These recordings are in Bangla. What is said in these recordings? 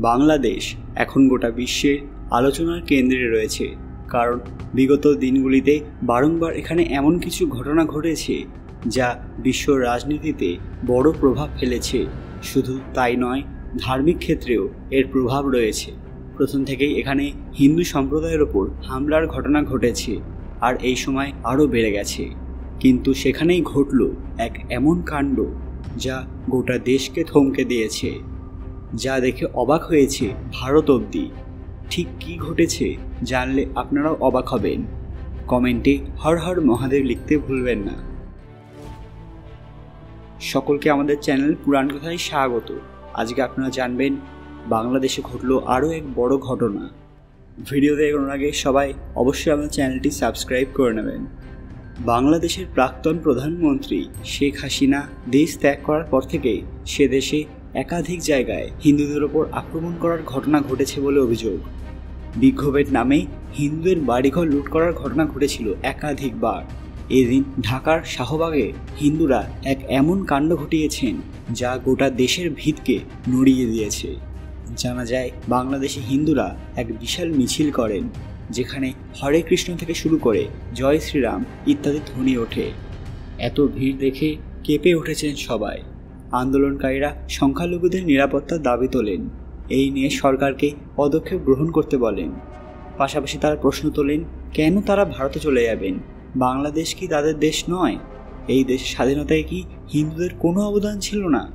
বাংলাদেশ এখন গোটা বিশ্বের আলোচনার কেন্দ্রে রয়েছে, কারণ বিগত দিনগুলিতে বারংবার এখানে এমন কিছু ঘটনা ঘটেছে যা বিশ্ব রাজনীতিতে বড় প্রভাব ফেলেছে। শুধু তাই নয়, ধার্মিক ক্ষেত্রেও এর প্রভাব রয়েছে। প্রথম থেকেই এখানে হিন্দু সম্প্রদায়ের ওপর হামলার ঘটনা ঘটেছে, আর এই সময় আরও বেড়ে গেছে। কিন্তু সেখানেই ঘটল এক এমন কাণ্ড যা গোটা দেশকে থমকে দিয়েছে, যা দেখে অবাক হয়েছে ভারত অবধি। ঠিক কী ঘটেছে জানলে আপনারাও অবাক হবেন। কমেন্টে হর হর মহাদেব লিখতে ভুলবেন না। সকলকে আমাদের চ্যানেল পুরাণ কথায় স্বাগত। আজকে আপনারা জানবেন বাংলাদেশে ঘটল আরও এক বড় ঘটনা। ভিডিওতে এগোনোর আগে সবাই অবশ্যই আমাদের চ্যানেলটি সাবস্ক্রাইব করে নেবেন। বাংলাদেশের প্রাক্তন প্রধানমন্ত্রী শেখ হাসিনা দেশ ত্যাগ করার পর থেকেই সে দেশে একাধিক জায়গায় হিন্দুদের ওপর আক্রমণ করার ঘটনা ঘটেছে বলে অভিযোগ। বিক্ষোভের নামে হিন্দুদের বাড়িঘর লুট করার ঘটনা ঘটেছিল একাধিকবার। এদিন ঢাকার শাহবাগে হিন্দুরা এক এমন কাণ্ড ঘটিয়েছেন যা গোটা দেশের ভিতকে নড়িয়ে দিয়েছে। জানা যায় বাংলাদেশে হিন্দুরা এক বিশাল মিছিল করেন, যেখানে হরে কৃষ্ণ থেকে শুরু করে জয় শ্রীরাম ইত্যাদি ধ্বনি ওঠে। এত ভিড় দেখে কেঁপে উঠেছেন সবাই। আন্দোলনকারীরা সংখ্যালঘুদের নিরাপত্তার দাবি তোলেন। এই নিয়ে সরকারকে পদক্ষেপ গ্রহণ করতে বলেন। পাশাপাশি তারা প্রশ্ন তোলেন, কেন তারা ভারতে চলে যাবেন? বাংলাদেশ কি তাদের দেশ নয়? এই দেশের স্বাধীনতায় কি হিন্দুদের কোনো অবদান ছিল না?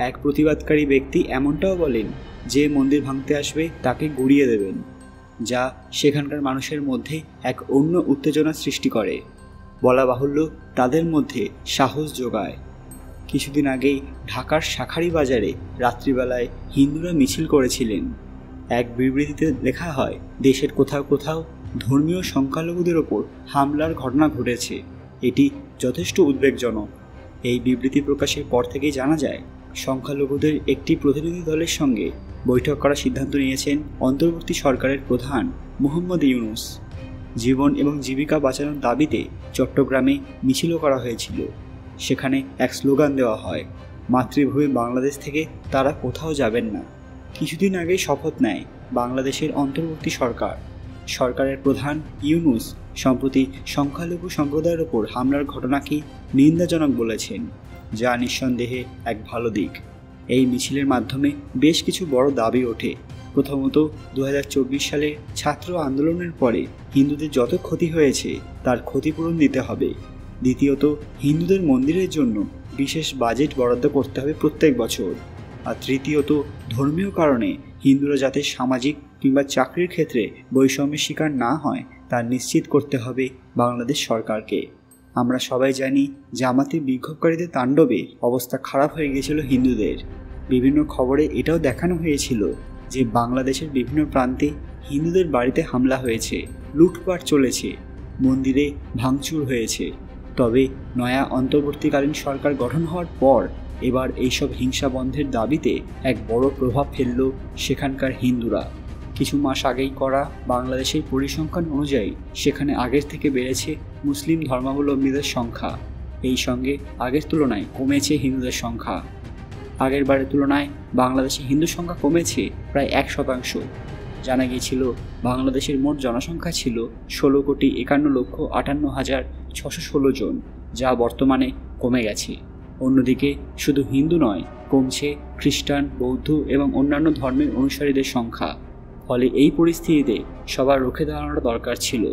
এক প্রতিবাদকারী ব্যক্তি এমনটাও বলেন, যে মন্দির ভাঙতে আসবে তাকে গুড়িয়ে দেবেন, যা সেখানকার মানুষের মধ্যে এক অন্য উত্তেজনা সৃষ্টি করে। বলা বাহুল্য, তাদের মধ্যে সাহস যোগায়। কিছুদিন আগেই ঢাকার শাঁখারী বাজারে রাত্রিবেলায় হিন্দুরা মিছিল করেছিলেন। এক বিবৃতিতে লেখা হয়, দেশের কোথাও কোথাও ধর্মীয় সংখ্যালঘুদের ওপর হামলার ঘটনা ঘটেছে। এটি যথেষ্ট উদ্বেগজনক। এই বিবৃতি প্রকাশের পর থেকেই জানা যায় সংখ্যালঘুদের একটি প্রতিনিধি দলের সঙ্গে বৈঠক করার সিদ্ধান্ত নিয়েছেন অন্তর্বর্তী সরকারের প্রধান মোহাম্মদ ইউনূস। জীবন এবং জীবিকা বাঁচানোর দাবিতে চট্টগ্রামে মিছিলও করা হয়েছিল। সেখানে এক স্লোগান দেওয়া হয়, মাতৃভূমি বাংলাদেশ থেকে তারা কোথাও যাবেন না। কিছুদিন আগে শপথ নেয় বাংলাদেশের অন্তর্বর্তী সরকার। সরকারের প্রধান ইউনূস সম্প্রতি সংখ্যালঘু সম্প্রদায়ের ওপর হামলার ঘটনাকে নিন্দাজনক বলেছেন, যা নিঃসন্দেহে এক ভালো দিক। এই মিছিলের মাধ্যমে বেশ কিছু বড় দাবি ওঠে। প্রথমত, 2024 সালের ছাত্র আন্দোলনের পরে হিন্দুদের যত ক্ষতি হয়েছে তার ক্ষতিপূরণ দিতে হবে। দ্বিতীয়ত, হিন্দুদের মন্দিরের জন্য বিশেষ বাজেট বরাদ্দ করতে হবে প্রত্যেক বছর। আর তৃতীয়ত, ধর্মীয় কারণে হিন্দুরা যাতে সামাজিক কিংবা চাকরির ক্ষেত্রে বৈষম্যের শিকার না হয় তা নিশ্চিত করতে হবে বাংলাদেশ সরকারকে। আমরা সবাই জানি, জামাতে বিক্ষোভকারীদের তাণ্ডবে অবস্থা খারাপ হয়ে গিয়েছিল হিন্দুদের। বিভিন্ন খবরে এটাও দেখানো হয়েছিল যে বাংলাদেশের বিভিন্ন প্রান্তে হিন্দুদের বাড়িতে হামলা হয়েছে, লুটপাট চলেছে, মন্দিরে ভাঙচুর হয়েছে। তবে নয়া অন্তর্বর্তীকালীন সরকার গঠন হওয়ার পর এবার এইসব হিংসা বন্ধের দাবিতে এক বড় প্রভাব ফেলল সেখানকার হিন্দুরা। কিছু মাস আগেই করা বাংলাদেশের পরিসংখ্যান অনুযায়ী সেখানে আগের থেকে বেড়েছে মুসলিম ধর্মাবলম্বীদের সংখ্যা। এই সঙ্গে আগের তুলনায় কমেছে হিন্দুদের সংখ্যা। আগের বারের তুলনায় বাংলাদেশে হিন্দু সংখ্যা কমেছে প্রায় 1%। জানা গিয়েছিল বাংলাদেশের মোট জনসংখ্যা ছিল 16,51,58,616 জন, যা বর্তমানে কমে গেছে। অন্যদিকে শুধু হিন্দু নয়, কমছে খ্রিস্টান, বৌদ্ধ এবং অন্যান্য ধর্মের অনুসারীদের সংখ্যা। ফলে এই পরিস্থিতিতে সবার রুখে দাঁড়ানোটা দরকার ছিল।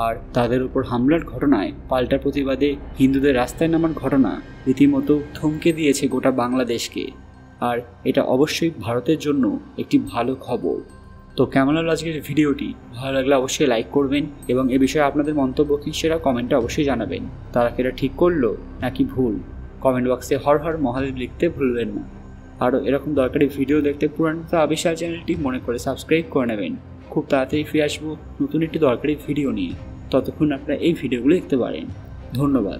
আর তাদের উপর হামলার ঘটনায় পাল্টা প্রতিবাদে হিন্দুদের রাস্তায় নামার ঘটনা রীতিমতো থমকে দিয়েছে গোটা বাংলাদেশকে। আর এটা অবশ্যই ভারতের জন্য একটি ভালো খবর। তো কেমন লাগলো আজকের ভিডিওটি? ভালো লাগলে অবশ্যই লাইক করবেন এবং এ বিষয়ে আপনাদের মন্তব্য কি সেটা কমেন্টে অবশ্যই জানাবেন। তারা কি এটা ঠিক করলো নাকি ভুল? কমেন্ট বক্সে হর হর মহাদেব লিখতে ভুলবেন না। আরও এরকম দরকারি ভিডিও দেখতে পুরাণ কথা আবিষ্কার চ্যানেলটি মনে করে সাবস্ক্রাইব করে নেবেন। খুব তাড়াতাড়ি ফিরে আসবো নতুন একটি দরকারি ভিডিও নিয়ে। ততক্ষণ আপনারা এই ভিডিওগুলো দেখতে পারেন। ধন্যবাদ।